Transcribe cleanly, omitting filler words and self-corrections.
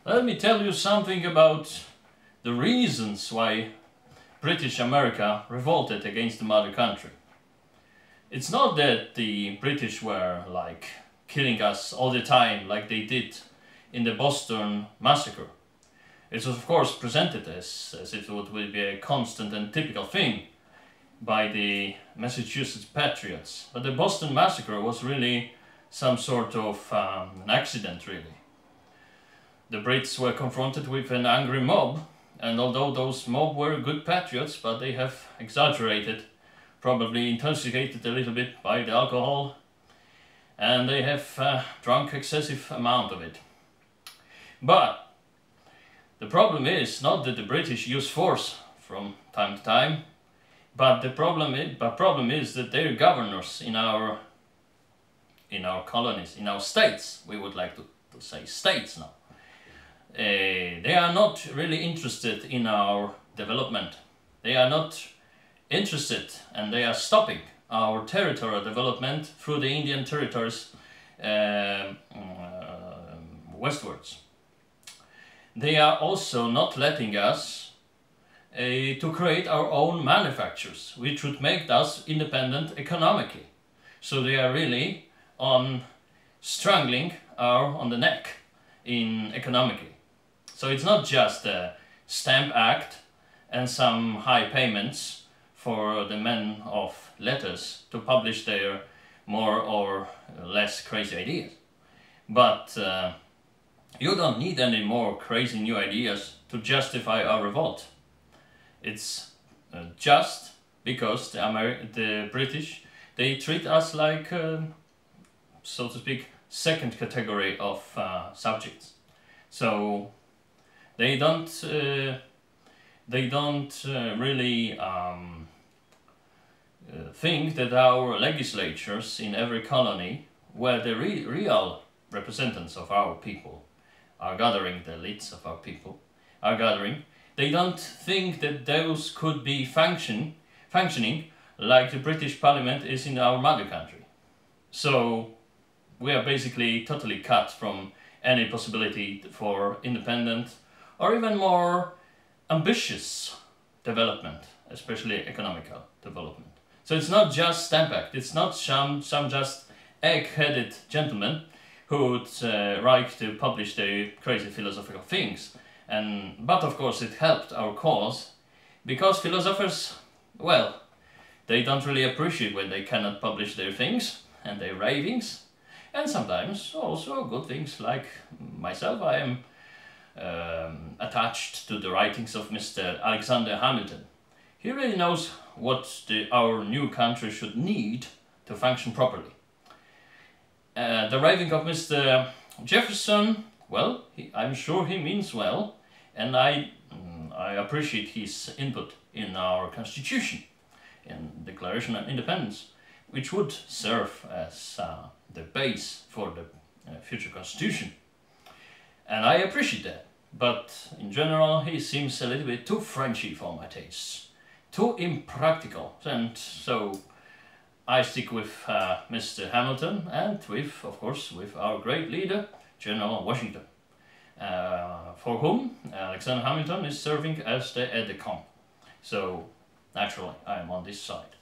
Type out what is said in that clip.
Let me tell you something about the reasons why British America revolted against the mother country. It's not that the British were like killing us all the time like they did in the Boston Massacre. It was of course presented as if it would be a constant and typical thing by the Massachusetts Patriots. But the Boston Massacre was really some sort of an accident, really. The Brits were confronted with an angry mob, and although those mob were good patriots, but they have exaggerated, probably intoxicated a little bit by the alcohol, and they have drunk excessive amount of it. But the problem is not that the British use force from time to time, but the problem is that their governors in our colonies, in our states, we would like to say states now, they are not really interested in our development. They are not interested, and they are stopping our territorial development through the Indian territories westwards. They are also not letting us to create our own manufactures, which would make us independent economically. So they are really on strangling on the neck in economically. So it's not just a stamp act and some high payments for the men of letters to publish their more or less crazy ideas. But you don't need any more crazy new ideas to justify our revolt. It's just because the British, they treat us like, so to speak, second category of subjects. So they don't really think that our legislatures in every colony, where the real representatives of our people are gathering, the elites of our people are gathering, they don't think that those could be functioning like the British Parliament is in our mother country. So we are basically totally cut from any possibility for independent or even more ambitious development, especially economical development. So it's not just Stamp Act, it's not some just egg-headed gentlemen who would like to publish their crazy philosophical things. But of course it helped our cause, because philosophers, well, they don't really appreciate when they cannot publish their things and their ravings, and sometimes also good things, like myself. I am attached to the writings of Mr. Alexander Hamilton. He really knows what our new country should need to function properly. The raving of Mr. Jefferson, well, I'm sure he means well, and I appreciate his input in our Constitution, in Declaration of Independence, which would serve as the base for the future Constitution. And I appreciate that, but in general he seems a little bit too Frenchy for my tastes, too impractical, and so I stick with Mr. Hamilton, and with, of course, with our great leader, General Washington, for whom Alexander Hamilton is serving as the aide-de-camp. So naturally I am on this side.